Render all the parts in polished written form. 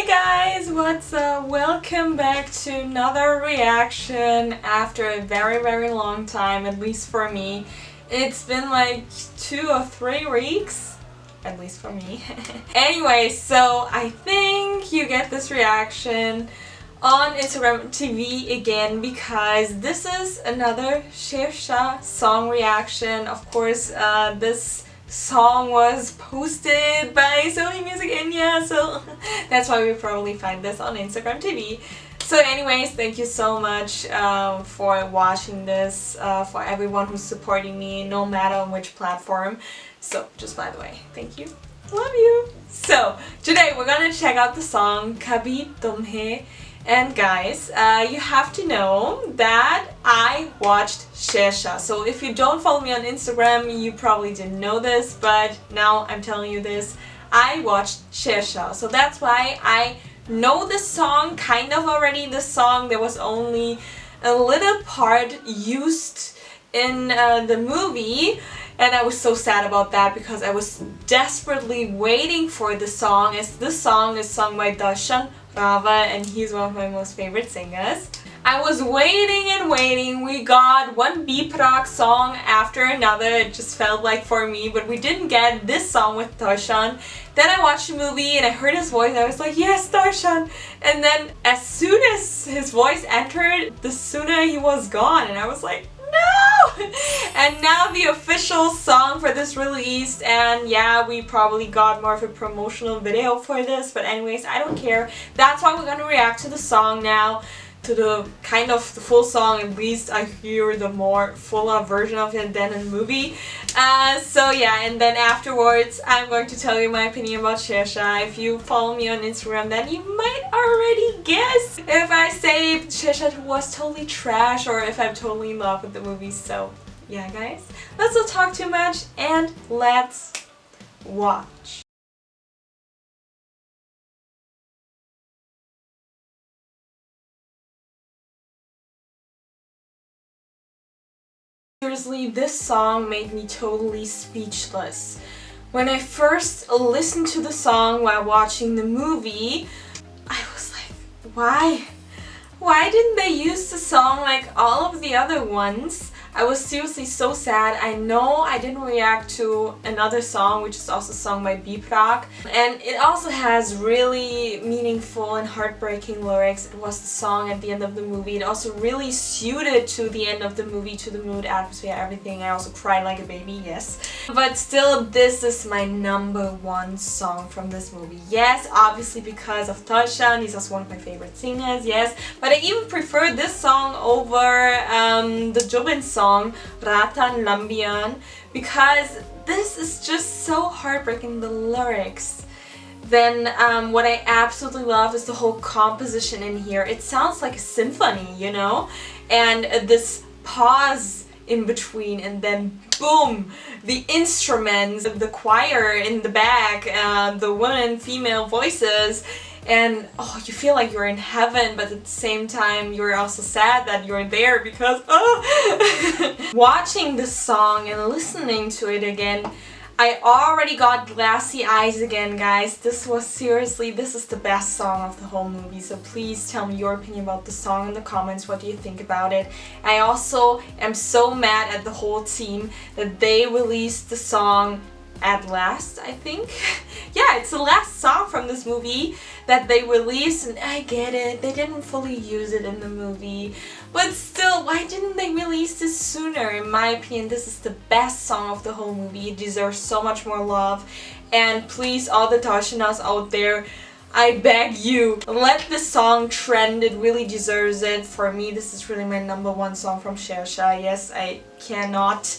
Hey guys, what's up? Welcome back to another reaction after a very long time, at least for me. It's been like 2 or 3 weeks, at least for me. Anyway, so I think you get this reaction on Instagram TV again because this is another Shershaah song reaction. Of course, this song was posted by Sony Music India, so that's why we probably find this on Instagram TV. So anyways, thank you so much for watching this, for everyone who's supporting me no matter on which platform. So just by the way, thank you. Love you! So today we're gonna check out the song Kabhii Tumhhe. And guys, you have to know that I watched Shershaah. So if you don't follow me on Instagram, you probably didn't know this, but now I'm telling you this. I watched Shershaah. So that's why I know this song kind of already. This song, there was only a little part used in the movie. And I was so sad about that because I was desperately waiting for the song, as this song is sung by Darshan, Raval, and he's one of my most favorite singers. I was waiting and waiting. We got one beep rock song after another, it just felt like for me, but we didn't get this song with Darshan. Then I watched the movie and I heard his voice and I was like, yes, Darshan! And then as soon as his voice entered, the sooner he was gone, and I was like, no! And now the official song for this released, and yeah, we probably got more of a promotional video for this, but anyways, I don't care. That's why we're gonna react to the song now, to the kind of the full song. At least I hear the more fuller version of it than in the movie. So yeah, and then afterwards I'm going to tell you my opinion about Shershaah. If you follow me on Instagram, then you might already guess if I say Shershaah was totally trash or if I'm totally in love with the movie. So yeah guys, let's not talk too much and let's watch. Seriously, this song made me totally speechless. When I first listened to the song while watching the movie, I was like, why? Why didn't they use the song like all of the other ones? I was seriously so sad. I know I didn't react to another song which is also sung by Beeprock, and it also has really meaningful and heartbreaking lyrics. It was the song at the end of the movie. It also really suited to the end of the movie, to the mood, atmosphere, everything. I also cried like a baby, yes. But still, this is my #1 song from this movie. Yes, obviously because of Darshan, he's also one of my favorite singers, yes. But I even prefer this song over the Jubin song, Ratan Lambian, because this is just so heartbreaking, the lyrics. Then what I absolutely love is the whole composition in here. It sounds like a symphony, you know? And this pause in between, and then boom, the instruments, the choir in the back, the women, female voices. And oh, you feel like you're in heaven, but at the same time you're also sad that you're there because watching this song and listening to it again, I already got glassy eyes again, guys. This is the best song of the whole movie, so please tell me your opinion about the song in the comments. What do you think about it? I also am so mad at the whole team that they released the song at last, I think. Yeah, it's the last song from this movie that they released, and I get it, they didn't fully use it in the movie, but still, why didn't they release this sooner? In my opinion, this is the best song of the whole movie. It deserves so much more love, and please, all the Darshanas out there, I beg you, let this song trend. It really deserves it. For me, this is really my #1 song from Shershaah. Yes, I cannot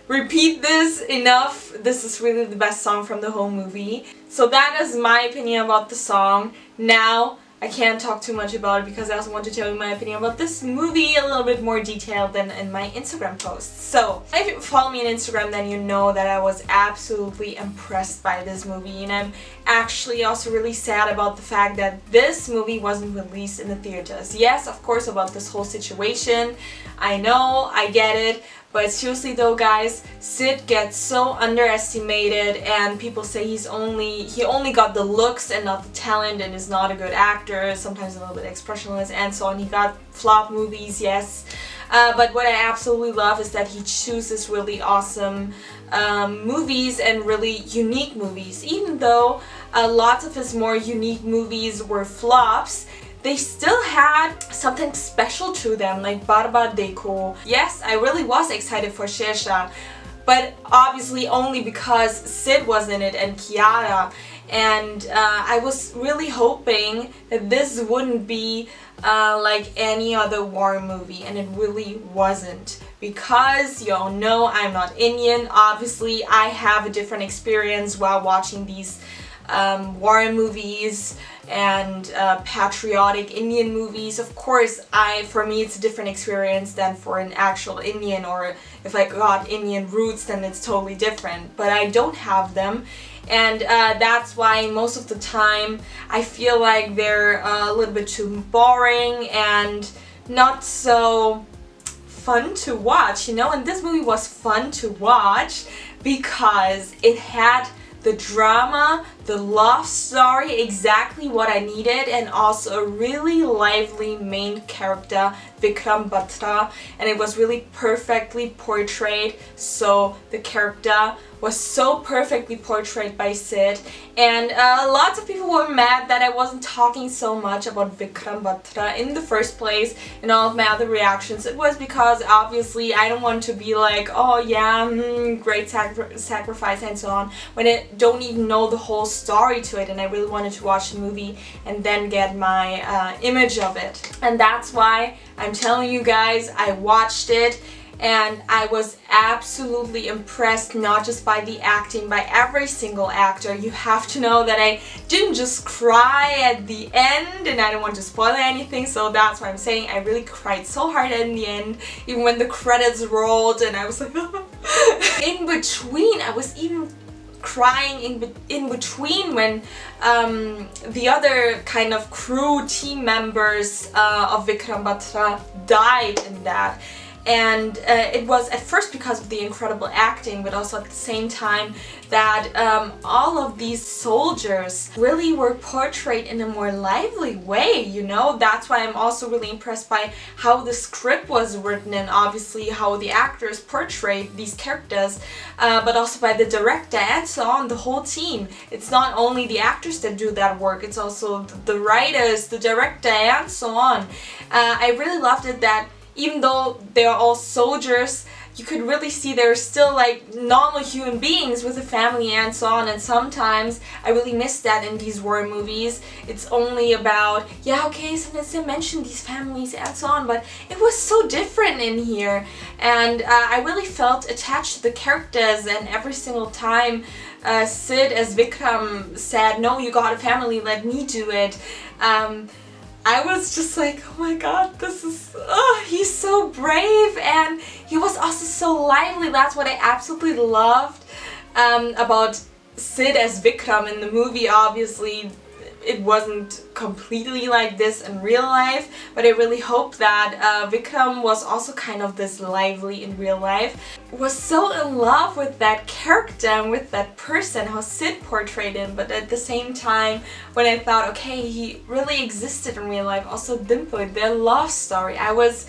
repeat this enough. This is really the best song from the whole movie. So that is my opinion about the song. Now, I can't talk too much about it because I also want to tell you my opinion about this movie a little bit more detailed than in my Instagram posts. So, if you follow me on Instagram, then you know that I was absolutely impressed by this movie, and I'm actually also really sad about the fact that this movie wasn't released in the theaters. Yes, of course, about this whole situation. I know, I get it. But seriously though, guys, Sid gets so underestimated, and people say he only got the looks and not the talent, and is not a good actor, sometimes a little bit expressionless and so on. He got flop movies, yes. But what I absolutely love is that he chooses really awesome movies and really unique movies. Even though lots of his more unique movies were flops, they still had something special to them, like Barba Deko. Yes, I really was excited for Shershaah, but obviously only because Sid was in it and Kiara. And I was really hoping that this wouldn't be like any other war movie, and it really wasn't. Because you all know I'm not Indian, obviously I have a different experience while watching these war movies and patriotic Indian movies. Of course, for me it's a different experience than for an actual Indian, or if I got Indian roots then it's totally different. But I don't have them, and that's why most of the time I feel like they're a little bit too boring and not so fun to watch, you know. And this movie was fun to watch because it had the drama, the love story, exactly what I needed, and also a really lively main character, Vikram Batra, and it was really perfectly portrayed. So the character was so perfectly portrayed by Sid, and lots of people were mad that I wasn't talking so much about Vikram Batra in the first place in all of my other reactions. It was because obviously I don't want to be like, oh yeah, great sacrifice and so on, when I don't even know the whole story to it, and I really wanted to watch the movie and then get my image of it. And that's why I'm telling you guys, I watched it and I was absolutely impressed, not just by the acting, by every single actor. You have to know that I didn't just cry at the end, and I don't want to spoil anything, so that's what I'm saying. I really cried so hard in the end, even when the credits rolled, and I was like in between, I was even crying in between when the other kind of crew team members of Vikram Batra died in that. And it was at first because of the incredible acting, but also at the same time that all of these soldiers really were portrayed in a more lively way, you know. That's why I'm also really impressed by how the script was written, and obviously how the actors portrayed these characters, but also by the director and so on, the whole team. It's not only the actors that do that work, it's also the writers, the director, and so on. I really loved it that even though they're all soldiers, you could really see they're still like normal human beings with a family and so on. And sometimes I really miss that in these war movies. It's only about, yeah, okay, sometimes they mention these families and so on, but it was so different in here. And I really felt attached to the characters, and every single time Sid as Vikram said, no, you got a family, let me do it. I was just like, oh my god, this is, he's so brave, and he was also so lively. That's what I absolutely loved about Sid as Vikram in the movie. Obviously, it wasn't completely like this in real life, but I really hope that Vikram was also kind of this lively in real life. Was so in love with that character and with that person, how Sid portrayed him, but at the same time, when I thought, okay, he really existed in real life, also Dimple, their love story, I was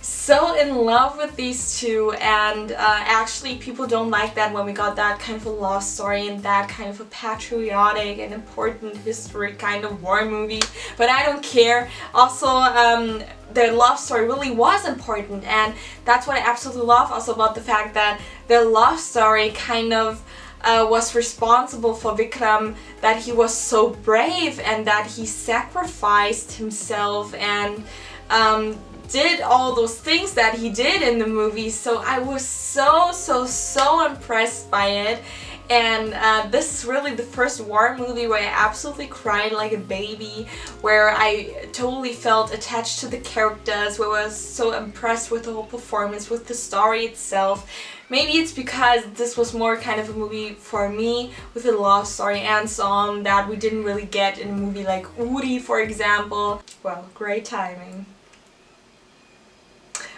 so in love with these two. And actually people don't like that when we got that kind of a love story and that kind of a patriotic and important history kind of war movie, but I don't care. Also their love story really was important, and that's what I absolutely love also about the fact that their love story kind of was responsible for Vikram, that he was so brave and that he sacrificed himself and did all those things that he did in the movie. So I was so impressed by it. And this is really the first war movie where I absolutely cried like a baby, where I totally felt attached to the characters, where I was so impressed with the whole performance, with the story itself, Maybe it's because this was more kind of a movie for me with a love story and song that we didn't really get in a movie like Uri, for example. Well, great timing.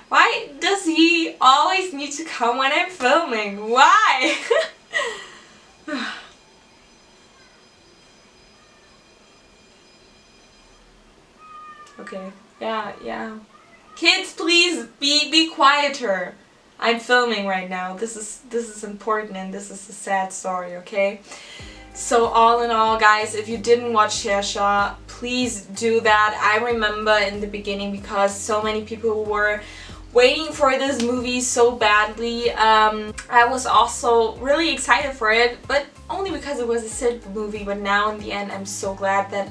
Why does he always need to come when I'm filming? Why? Okay, yeah. Kids, please be quieter. I'm filming right now. This is important and this is a sad story, okay? So all in all, guys, if you didn't watch Shershaah, please do that. I remember in the beginning because so many people were waiting for this movie so badly. I was also really excited for it, but only because it was a Sid movie. But now in the end, I'm so glad that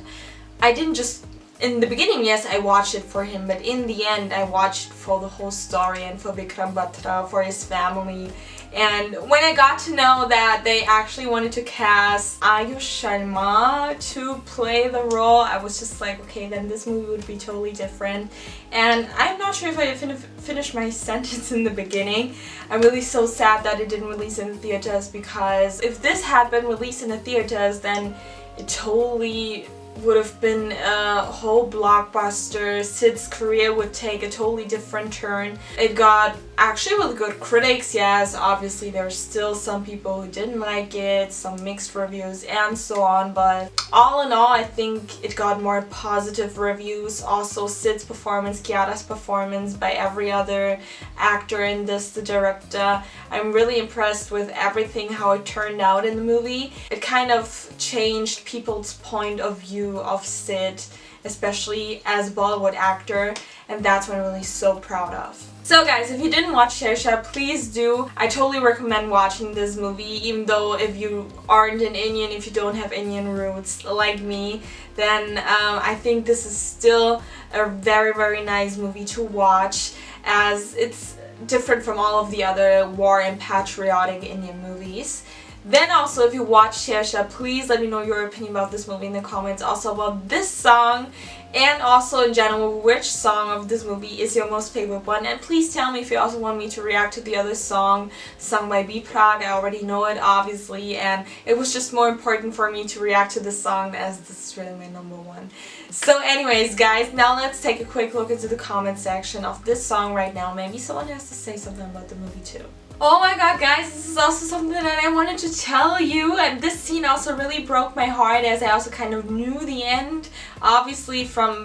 I didn't just... In the beginning, yes, I watched it for him, but in the end, I watched for the whole story and for Vikram Batra, for his family. And when I got to know that they actually wanted to cast Ayush Sharma to play the role, I was just like, okay, then this movie would be totally different. And I'm not sure if I finished my sentence in the beginning. I'm really so sad that it didn't release in the theaters, because if this had been released in the theaters, then it totally would have been a whole blockbuster. Sid's career would take a totally different turn. It got actually really good critics, yes. Obviously there's still some people who didn't like it, some mixed reviews and so on, but all in all I think it got more positive reviews. Also Sid's performance, Kiara's performance, by every other actor in this, the director. I'm really impressed with everything, how it turned out in the movie. It kind of changed people's point of view of Sid, especially as a Bollywood actor, and that's what I'm really so proud of. So guys, if you didn't watch Shershaah, please do. I totally recommend watching this movie, even though if you aren't an Indian, if you don't have Indian roots like me, then I think this is still a very, very nice movie to watch, as it's different from all of the other war and patriotic Indian movies. Then also, if you watch Shershaah, please let me know your opinion about this movie in the comments. Also about this song, and also in general, which song of this movie is your most favorite one. And please tell me if you also want me to react to the other song sung by B Prague. I already know it, obviously, and it was just more important for me to react to this song, as this is really my number one. So anyways, guys, now let's take a quick look into the comment section of this song right now. Maybe someone has to say something about the movie too. Oh my god, guys, this is also something that I wanted to tell you, and this scene also really broke my heart, as I also kind of knew the end, obviously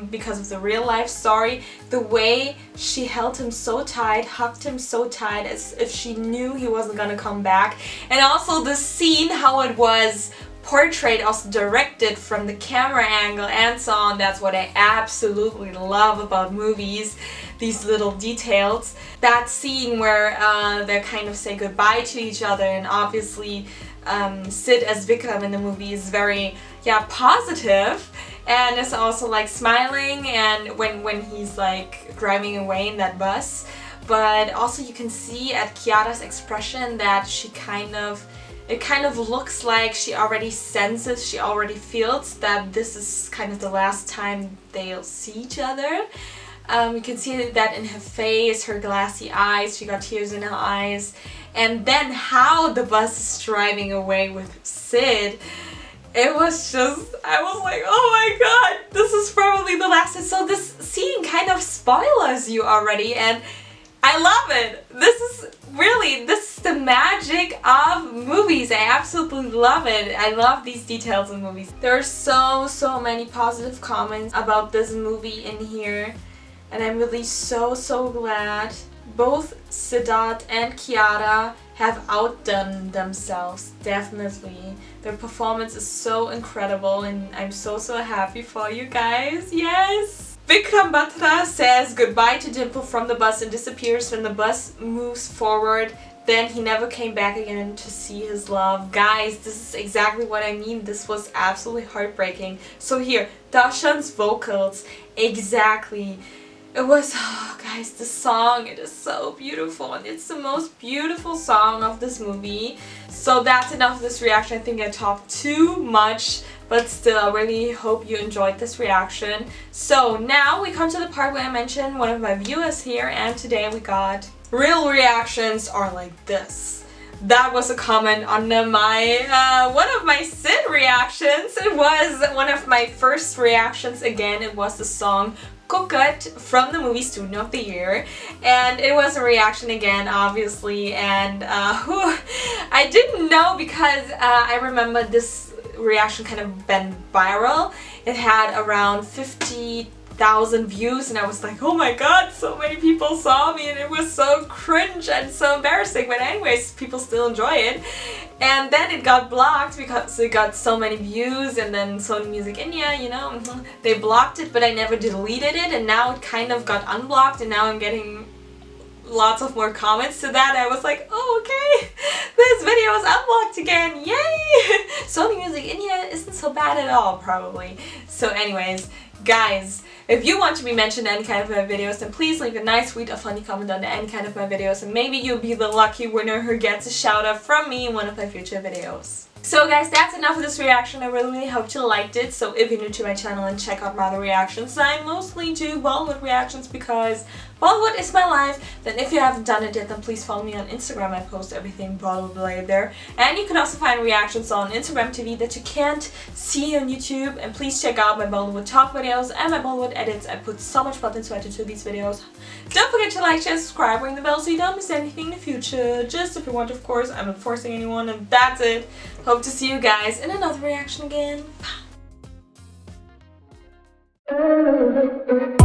because of the real life story. The way she held him so tight, hugged him so tight, as if she knew he wasn't gonna come back. And also the scene, how it was portrayed, also directed from the camera angle and so on. That's what I absolutely love about movies, these little details. That scene where they kind of say goodbye to each other, and obviously Sid as Vikram in the movie is very, positive, and is also like smiling, and when he's like driving away in that bus. But also you can see at Kiara's expression that it kind of looks like she already senses, she already feels that this is kind of the last time they'll see each other. You can see that in her face, her glassy eyes, she got tears in her eyes. And then how the bus is driving away with Sid, it was just, I was like, oh my god, this is probably the last. And so this scene kind of spoilers you already, and I love it. This is the magic of movies. I absolutely love it. I love these details in movies. There are so many positive comments about this movie in here, and I'm really so glad both Sidharth and Kiara have outdone themselves, definitely. Their performance is so incredible, and I'm so happy for you guys. Yes! Vikram Batra says goodbye to Dimple from the bus and disappears when the bus moves forward. Then he never came back again to see his love. Guys, this is exactly what I mean. This was absolutely heartbreaking. So here, Darshan's vocals, exactly. It was, oh guys, the song, it is so beautiful, and it's the most beautiful song of this movie. So that's enough of this reaction. I think I talked too much, but still, I really hope you enjoyed this reaction. So now we come to the part where I mentioned one of my viewers here, and today we got Real reactions are like this. That was a comment under my one of my Sid reactions. It was one of my first reactions again. It was the song Coconut from the movie Student of the Year, and it was a reaction again, obviously, and I didn't know because I remember this reaction kind of went viral. It had around 50,000 views, and I was like, oh my god, so many people saw me, and it was so cringe and so embarrassing, but anyways, people still enjoy it. And then it got blocked because it got so many views, and then Sony Music India, you know, they blocked it, but I never deleted it, and now it kind of got unblocked, and now I'm getting lots of more comments to that. I was like, oh, okay, this video is unblocked again, yay! Sony Music India isn't so bad at all, probably. So anyways, guys, if you want to be mentioned in any kind of my videos, then please leave a nice, sweet, or funny comment under any kind of my videos, and maybe you'll be the lucky winner who gets a shout out from me in one of my future videos. So guys, that's enough of this reaction. I really hope you liked it. So if you're new to my channel and check out my other reactions, I mostly do Bollywood reactions because Bollywood is my life. Then if you haven't done it yet, then please follow me on Instagram. I post everything Bollywood related there. And you can also find reactions on Instagram TV that you can't see on YouTube. And please check out my Bollywood talk videos and my Bollywood edits. I put so much blood and sweat into these videos. Don't forget to like, share, subscribe, ring the bell so you don't miss anything in the future. Just if you want, of course. I'm not forcing anyone, and that's it. Hope to see you guys in another reaction again. Bye.